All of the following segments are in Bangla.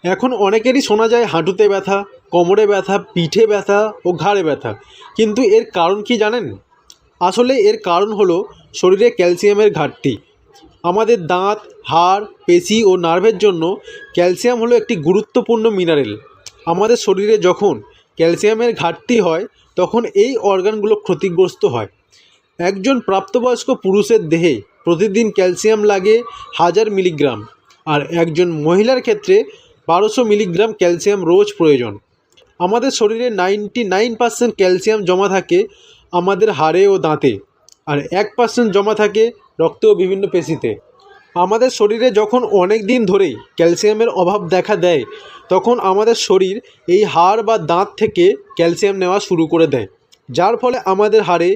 এখন অনেকেরই শোনা যায় হাঁটুতে ব্যথা, কোমরে ব্যথা, পিঠে ব্যথা ও ঘাড়ে ব্যথা। কিন্তু এর কারণ কি জানেন? আসলে এর কারণ হলো শরীরে ক্যালসিয়ামের ঘাটতি। আমাদের দাঁত, হাড়, পেশি ও নার্ভের জন্য ক্যালসিয়াম হলো একটি গুরুত্বপূর্ণ মিনারেল। আমাদের শরীরে যখন ক্যালসিয়ামের ঘাটতি হয় তখন এই অর্গানগুলো ক্ষতিগ্রস্ত হয়। একজন প্রাপ্তবয়স্ক পুরুষের দেহে প্রতিদিন ক্যালসিয়াম লাগে 1000 মিলিগ্রাম, আর একজন মহিলার ক্ষেত্রে 1200 মিলিগ্রাম ক্যালসিয়াম রোজ প্রয়োজন। আমাদের শরীরে 99% ক্যালসিয়াম জমা থাকে আমাদের হাড়ে ও দাঁতে, আর 1% জমা থাকে রক্ত ও বিভিন্ন পেশিতে। আমাদের শরীরে যখন অনেক দিন ধরেই ক্যালসিয়ামের অভাব দেখা দেয় তখন আমাদের শরীর এই হাড় বা দাঁত থেকে ক্যালসিয়াম নেওয়া শুরু করে দেয়, যার ফলে আমাদের হাড়ে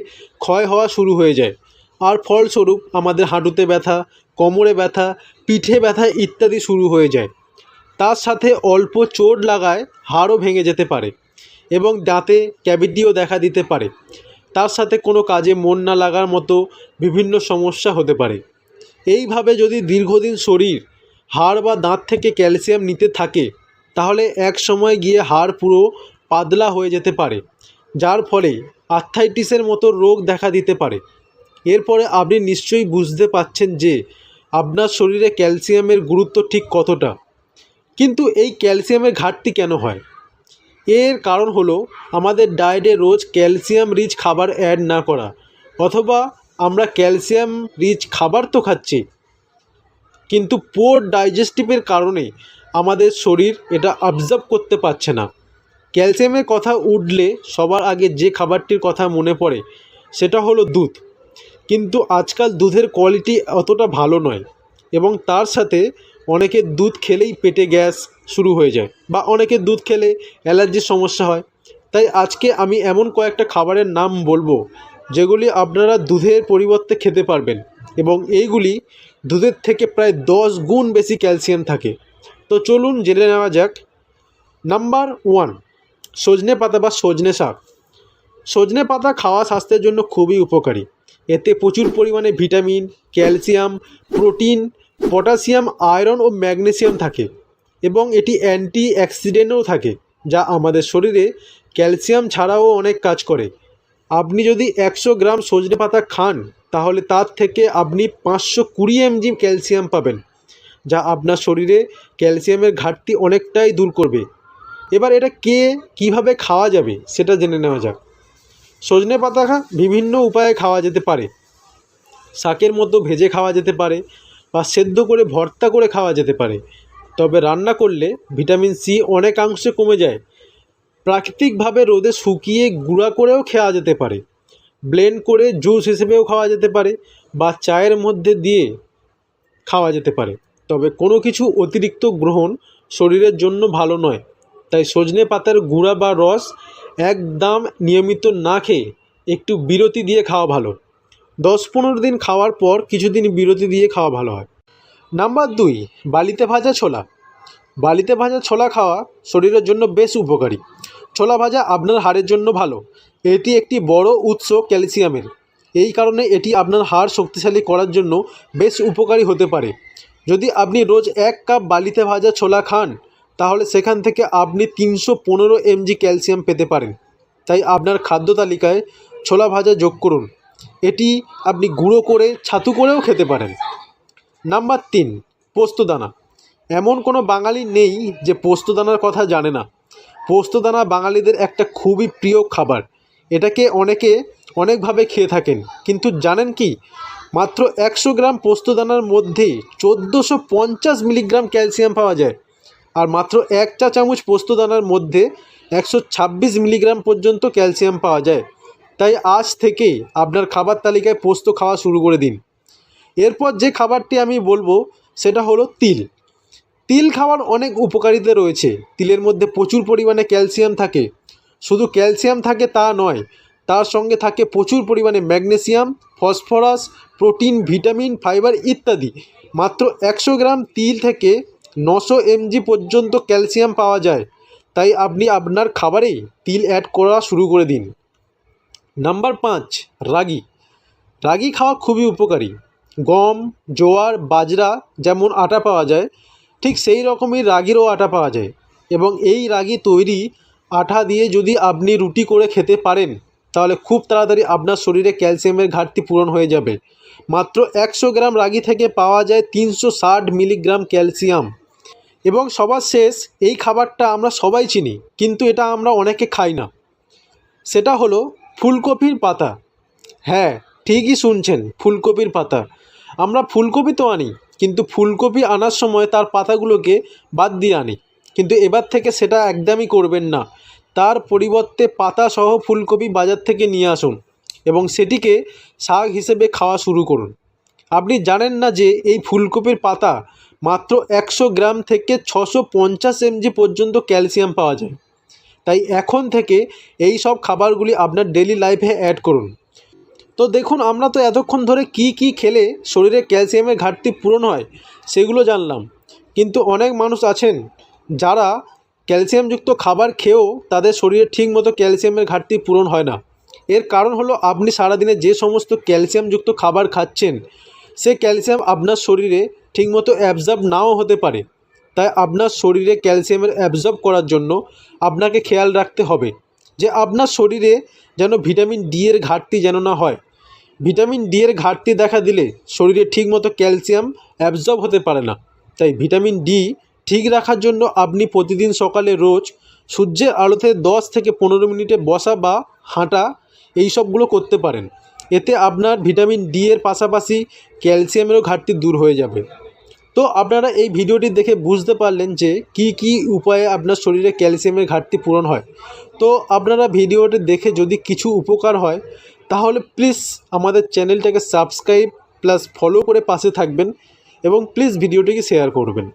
ক্ষয় হওয়া শুরু হয়ে যায়। আর ফলস্বরূপ আমাদের হাঁটুতে ব্যথা, কোমরে ব্যথা, পিঠে ব্যথা ইত্যাদি শুরু হয়ে যায়। তার সাথে অল্প চোট লাগায় হাড়ও ভেঙে যেতে পারে এবং দাঁতে ক্যাভিটিও দেখা দিতে পারে। তার সাথে কোনো কাজে মন না লাগার মতো বিভিন্ন সমস্যা হতে পারে। এইভাবে যদি দীর্ঘদিন শরীর হাড় বা দাঁত থেকে ক্যালসিয়াম নিতে থাকে তাহলে এক সময় গিয়ে হাড় পুরো পাতলা হয়ে যেতে পারে, যার ফলে আর্থ্রাইটিসের মতো রোগ দেখা দিতে পারে। এরপরে আপনি নিশ্চয়ই বুঝতে পারছেন যে আপনার শরীরে ক্যালসিয়ামের গুরুত্ব ঠিক কতটা। কিন্তু এই ক্যালসিয়ামের ঘাটতি কেন হয়? এর কারণ হলো আমাদের ডায়েটে রোজ ক্যালসিয়াম রিচ খাবার অ্যাড না করা, অথবা আমরা ক্যালসিয়াম রিচ খাবার তো খাচ্ছি কিন্তু পোর ডাইজেস্টিভের কারণে আমাদের শরীর এটা অবজর্ভ করতে পারছে না। ক্যালসিয়ামের কথা উঠলে সবার আগে যে খাবারটির কথা মনে পড়ে সেটা হলো দুধ। কিন্তু আজকাল দুধের কোয়ালিটি অতটা ভালো নয় এবং তার সাথে অনেকের দুধ খেলেই পেটে গ্যাস শুরু হয়ে যায় বা অনেকের দুধ খেলে অ্যালার্জির সমস্যা হয়। তাই আজকে আমি এমন কয়েকটা খাবারের নাম বলবো যেগুলি আপনারা দুধের পরিবর্তে খেতে পারবেন এবং এইগুলি দুধের থেকে প্রায় 10 গুণ বেশি ক্যালসিয়াম থাকে। তো চলুন জেনে নেওয়া যাক। নাম্বার 1, সজনে পাতা বা সজনে শাক। সজনে পাতা খাওয়া স্বাস্থ্যের জন্য খুবই উপকারী। এতে প্রচুর পরিমাণে vitamin, calcium, protein, potassium, iron ও ম্যাগনেসিয়াম থাকে এবং এটি অ্যান্টি অক্সিডেন্টও থাকে, যা আমাদের শরীরে ক্যালসিয়াম ছাড়াও অনেক কাজ করে। আপনি যদি 100 গ্রাম সজনে পাতা খান তাহলে তার থেকে আপনি 520 mg ক্যালসিয়াম পাবেন, যা আপনার শরীরে ক্যালসিয়ামের ঘাটতি অনেকটাই দূর করবে। এবার এটা কীভাবে খাওয়া যাবে সেটা জেনে নেওয়া যাক। সজনে পাতা বিভিন্ন উপায়ে খাওয়া যেতে পারে। শাকের মতো ভেজে খাওয়া যেতে পারে বা সেদ্ধ করে ভর্তা করে খাওয়া যেতে পারে। তবে রান্না করলে ভিটামিন সি অনেকাংশে কমে যায়। প্রাকৃতিকভাবে রোদে শুকিয়ে গুঁড়া করেও খাওয়া যেতে পারে। ব্লেন্ড করে জুস হিসেবেও খাওয়া যেতে পারে বা চায়ের মধ্যে দিয়ে খাওয়া যেতে পারে। তবে কোনো কিছু অতিরিক্ত গ্রহণ শরীরের জন্য ভালো নয়। তাই সজনে পাতার গুঁড়া বা রস একদম নিয়মিত না খেয়ে একটু বিরতি দিয়ে খাওয়া ভালো। 10-15 দিন খাওয়ার পর কিছুদিন বিরতি দিয়ে খাওয়া ভালো হয়। নাম্বার 2, বালিতে ভাজা ছোলা। বালিতে ভাজা ছোলা খাওয়া শরীরের জন্য বেশ উপকারী। ছোলা ভাজা আপনার হাড়ের জন্য ভালো। এটি একটি বড় উৎস ক্যালসিয়ামের। এই কারণে এটি আপনার হাড় শক্তিশালী করার জন্য বেশ উপকারী হতে পারে। যদি আপনি রোজ 1 কাপ বালিতে ভাজা ছোলা খান তাহলে সেখান থেকে আপনি 315 mg ক্যালসিয়াম পেতে পারেন। তাই আপনার খাদ্য তালিকায় ছোলা ভাজা যোগ করুন। এটি আপনি গুঁড়ো করে ছাতু করেও খেতে পারেন। নাম্বার 3, পোস্তদানা। এমন কোনো বাঙালি নেই যে পোস্তদানার কথা জানে না। পোস্তদানা বাঙালিদের একটা খুবই প্রিয় খাবার। এটাকে অনেকে অনেকভাবে খেয়ে থাকেন, কিন্তু জানেন কি মাত্র 100 গ্রাম পোস্তদানার মধ্যে 1450 মিলিগ্রাম ক্যালসিয়াম পাওয়া যায়, আর মাত্র 1 চা চামচ পোস্তদানার মধ্যে 126 মিলিগ্রাম পর্যন্ত ক্যালসিয়াম পাওয়া যায়। তাই আজ থেকেই আপনার খাবার তালিকায় পোস্ত খাওয়া শুরু করে দিন। এরপর যে খাবারটি আমি বলবো সেটা হলো তিল। তিল খাওয়ার অনেক উপকারিতা রয়েছে। তিলের মধ্যে প্রচুর পরিমাণে ক্যালসিয়াম থাকে। শুধু ক্যালসিয়াম থাকে তা নয়, তার সঙ্গে থাকে প্রচুর পরিমাণে magnesium, phosphorus, protein, vitamin, fibre ইত্যাদি। মাত্র 100 গ্রাম তিল থেকে 900 mg পর্যন্ত ক্যালসিয়াম পাওয়া যায়। তাই আপনি আপনার খাবারেই তিল অ্যাড করা শুরু করে দিন। নাম্বার 5, রাগি। রাগি খাওয়া খুবই উপকারী। গম, জোয়ার, বাজরা যেমন আটা পাওয়া যায়, ঠিক সেই রকমই রাগিরও আটা পাওয়া যায় এবং এই রাগি তৈরি আটা দিয়ে যদি আপনি রুটি করে খেতে পারেন তাহলে খুব তাড়াতাড়ি আপনার শরীরে ক্যালসিয়ামের ঘাটতি পূরণ হয়ে যাবে। মাত্র 100 গ্রাম রাগি থেকে পাওয়া যায় 360 মিলিগ্রাম ক্যালসিয়াম। এবং সবার শেষ, এই খাবারটা আমরা সবাই চিনি কিন্তু এটা আমরা অনেকে খাই না, সেটা হলো ফুলকপির পাতা। হ্যাঁ, ঠিকই শুনছেন, ফুলকপির পাতা। আমরা ফুলকপি তো আনি, কিন্তু ফুলকপি আনার সময় তার পাতাগুলোকে বাদ দিয়ে আনি, কিন্তু এবার থেকে সেটা একদমই করবেন না। তার পরিবর্তে পাতাসহ ফুলকপি বাজার থেকে নিয়ে আসুন এবং সেটিকে শাক হিসেবে খাওয়া শুরু করুন। আপনি জানেন না যে এই ফুলকপির পাতা মাত্র 100 গ্রাম থেকে 650 mg পর্যন্ত ক্যালসিয়াম পাওয়া যায়। তাই এখন থেকে এই সব খাবারগুলি আপনার ডেইলি লাইফে অ্যাড করুন। তো দেখুন, আমরা তো এতক্ষণ ধরে কি খেলে শরীরে ক্যালসিয়ামের ঘাটতি পূরণ হয় সেগুলো জানলাম, কিন্তু অনেক মানুষ আছেন যারা ক্যালসিয়ামযুক্ত খাবার খেয়েও তাদের শরীরে ঠিকমতো ক্যালসিয়ামের ঘাটতি পূরণ হয় না। এর কারণ হলো আপনি সারাদিনে যে সমস্ত ক্যালসিয়ামযুক্ত খাবার খাচ্ছেন সে ক্যালসিয়াম আপনার শরীরে ঠিকমতো অ্যাবজর্ব নাও হতে পারে। তাই আপনার শরীরে ক্যালসিয়ামের অ্যাবজর্ব করার জন্য আপনাকে খেয়াল রাখতে হবে যে আপনার শরীরে যেন ভিটামিন ডি এর ঘাটতি যেন না হয়। ভিটামিন ডি এর ঘাটতি দেখা দিলে শরীরে ঠিকমতো ক্যালসিয়াম অ্যাবজর্ব হতে পারে না। তাই ভিটামিন ডি ঠিক রাখার জন্য আপনি প্রতিদিন সকালে রোজ সূর্যের আলোতে 10 থেকে 15 মিনিটে বসা বা হাঁটা এই সবগুলো করতে পারেন। এতে আপনার ভিটামিন ডি এর পাশাপাশি ক্যালসিয়ামেরও ঘাটতি দূর হয়ে যাবে। তো আপনারা এই ভিডিওটি দেখে বুঝতে পারলেন যে কি উপায়ে আপনার শরীরে ক্যালসিয়ামের ঘাটতি পূরণ হয়। তো আপনারা ভিডিওটি দেখে যদি কিছু উপকার হয় তাহলে প্লিজ আমাদের চ্যানেলটাকে সাবস্ক্রাইব প্লাস ফলো করে পাশে থাকবেন এবং প্লিজ ভিডিওটিকে শেয়ার করবেন।